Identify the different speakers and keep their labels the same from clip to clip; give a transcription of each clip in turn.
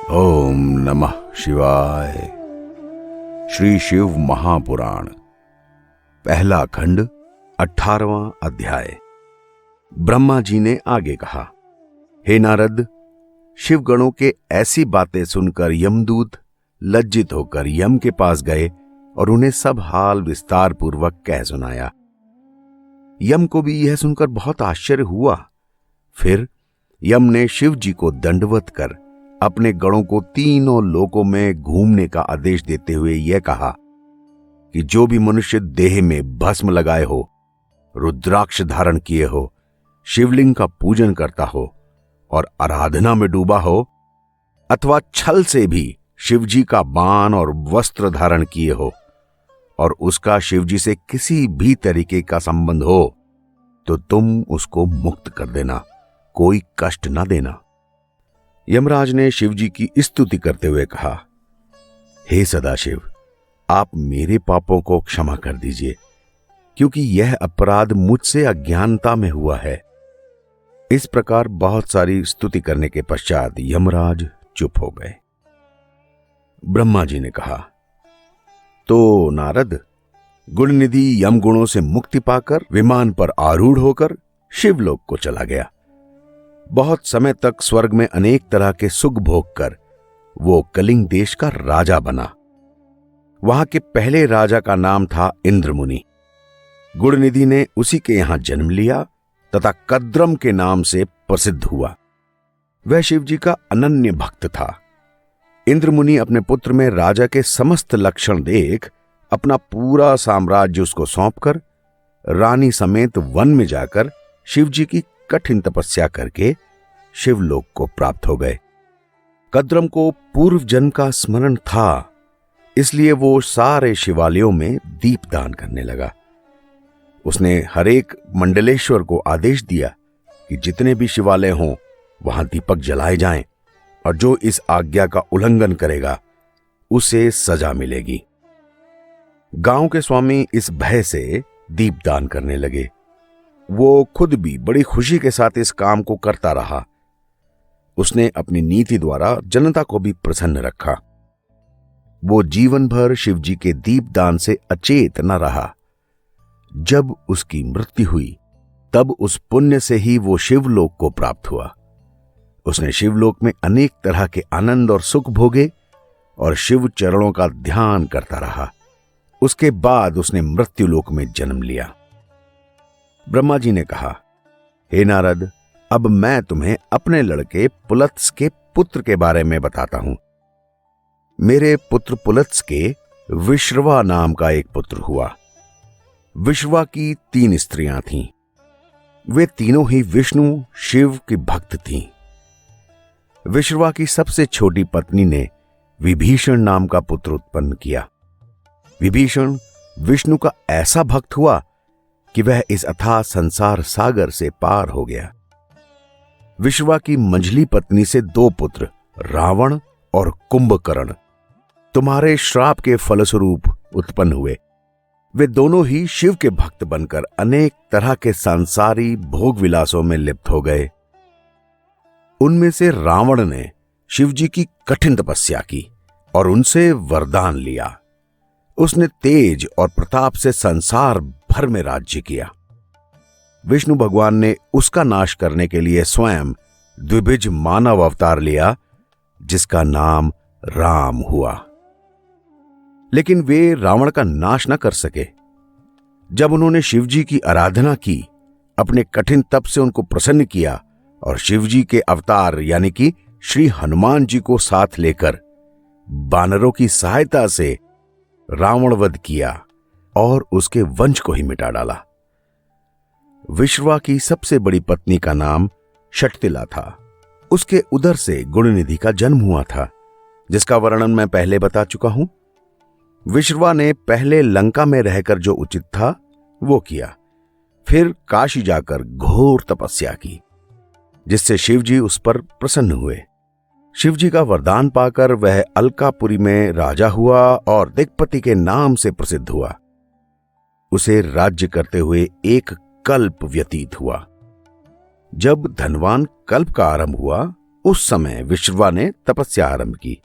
Speaker 1: ओम नमः शिवाय। श्री शिव महापुराण, पहला खंड, 18वां अध्याय। ब्रह्मा जी ने आगे कहा, हे नारद, शिवगणों के ऐसी बातें सुनकर यमदूत लज्जित होकर यम के पास गए और उन्हें सब हाल विस्तार पूर्वक कह सुनाया। यम को भी यह सुनकर बहुत आश्चर्य हुआ। फिर यम ने शिव जी को दंडवत कर अपने गणों को तीनों लोकों में घूमने का आदेश देते हुए यह कहा कि जो भी मनुष्य देह में भस्म लगाए हो, रुद्राक्ष धारण किए हो, शिवलिंग का पूजन करता हो और आराधना में डूबा हो, अथवा छल से भी शिवजी का बाण और वस्त्र धारण किए हो और उसका शिवजी से किसी भी तरीके का संबंध हो, तो तुम उसको मुक्त कर देना, कोई कष्ट न देना। यमराज ने शिवजी की स्तुति करते हुए कहा, हे सदाशिव, आप मेरे पापों को क्षमा कर दीजिए, क्योंकि यह अपराध मुझसे अज्ञानता में हुआ है। इस प्रकार बहुत सारी स्तुति करने के पश्चात यमराज चुप हो गए। ब्रह्मा जी ने कहा, तो नारद, गुणनिधि यम गुणों से मुक्ति पाकर विमान पर आरूढ़ होकर शिवलोक को चला गया। बहुत समय तक स्वर्ग में अनेक तरह के सुख भोग कर वो कलिंग देश का राजा बना। वहां के पहले राजा का नाम था इंद्रमुनि। गुणनिधि ने उसी के यहां जन्म लिया तथा कद्रम के नाम से प्रसिद्ध हुआ। वह शिवजी का अनन्य भक्त था। इंद्रमुनि अपने पुत्र में राजा के समस्त लक्षण देख अपना पूरा साम्राज्य उसको सौंपकर रानी समेत वन में जाकर शिवजी की कठिन तपस्या करके शिवलोक को प्राप्त हो गए। कद्रम को पूर्व जन्म का स्मरण था, इसलिए वो सारे शिवालयों में दीपदान करने लगा। उसने हरेक मंडलेश्वर को आदेश दिया कि जितने भी शिवालय हों वहां दीपक जलाए जाएं और जो इस आज्ञा का उल्लंघन करेगा उसे सजा मिलेगी। गांव के स्वामी इस भय से दीपदान करने लगे। वो खुद भी बड़ी खुशी के साथ इस काम को करता रहा। उसने अपनी नीति द्वारा जनता को भी प्रसन्न रखा। वो जीवन भर शिवजी के दीपदान से अचेत न रहा। जब उसकी मृत्यु हुई तब उस पुण्य से ही वो शिवलोक को प्राप्त हुआ। उसने शिवलोक में अनेक तरह के आनंद और सुख भोगे और शिव चरणों का ध्यान करता रहा। उसके बाद उसने मृत्युलोक में जन्म लिया। ब्रह्मा जी ने कहा, हे नारद, अब मैं तुम्हें अपने लड़के पुलत्स के पुत्र के बारे में बताता हूं। मेरे पुत्र पुलत्स के विश्रवा नाम का एक पुत्र हुआ। विश्रवा की 3 स्त्रियां थीं। वे तीनों ही विष्णु शिव की भक्त थीं। विश्रवा की सबसे छोटी पत्नी ने विभीषण नाम का पुत्र उत्पन्न किया। विभीषण विष्णु का ऐसा भक्त हुआ कि वह इस अथाह संसार सागर से पार हो गया। विश्रवा की मंझली पत्नी से 2 पुत्र, रावण और कुंभकर्ण, तुम्हारे श्राप के फलस्वरूप उत्पन्न हुए। वे दोनों ही शिव के भक्त बनकर अनेक तरह के सांसारी भोग विलासों में लिप्त हो गए। उनमें से रावण ने शिवजी की कठिन तपस्या की और उनसे वरदान लिया। उसने तेज और प्रताप से संसार भर में राज्य किया। विष्णु भगवान ने उसका नाश करने के लिए स्वयं द्विभुज मानव अवतार लिया, जिसका नाम राम हुआ। लेकिन वे रावण का नाश न कर सके। जब उन्होंने शिवजी की आराधना की, अपने कठिन तप से उनको प्रसन्न किया और शिवजी के अवतार यानी कि श्री हनुमान जी को साथ लेकर बानरों की सहायता से रावण वध किया और उसके वंश को ही मिटा डाला। विश्रवा की सबसे बड़ी पत्नी का नाम शटतिला था। उसके उदर से गुणनिधि का जन्म हुआ था, जिसका वर्णन मैं पहले बता चुका हूं। विश्रवा ने पहले लंका में रहकर जो उचित था वो किया, फिर काशी जाकर घोर तपस्या की, जिससे शिवजी उस पर प्रसन्न हुए। शिवजी का वरदान पाकर वह अलकापुरी में राजा हुआ और दिक्पति के नाम से प्रसिद्ध हुआ। उसे राज्य करते हुए 1 कल्प व्यतीत हुआ। जब धनवान कल्प का आरंभ हुआ, उस समय विश्रवा ने तपस्या आरंभ की।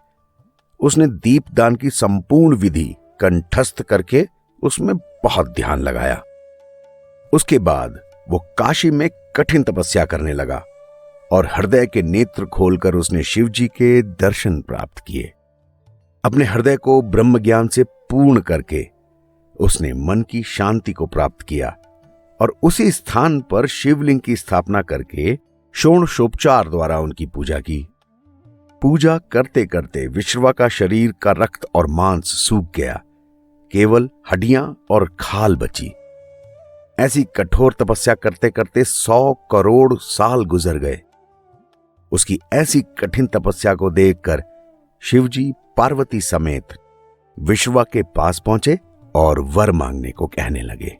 Speaker 1: उसने दीपदान की संपूर्ण विधि कंठस्थ करके उसमें बहुत ध्यान लगाया। उसके बाद वो काशी में कठिन तपस्या करने लगा और हृदय के नेत्र खोलकर उसने शिवजी के दर्शन प्राप्त किए। अपने हृदय को ब्रह्म ज्ञान से पूर्ण करके उसने मन की शांति को प्राप्त किया और उसी स्थान पर शिवलिंग की स्थापना करके षोडशोपचार द्वारा उनकी पूजा की। पूजा करते करते विश्रवा का शरीर का रक्त और मांस सूख गया, केवल हड्डियां और खाल बची। ऐसी कठोर तपस्या करते करते 100 करोड़ साल गुजर गए। उसकी ऐसी कठिन तपस्या को देखकर शिवजी पार्वती समेत विश्रवा के पास पहुंचे और वर मांगने को कहने लगे।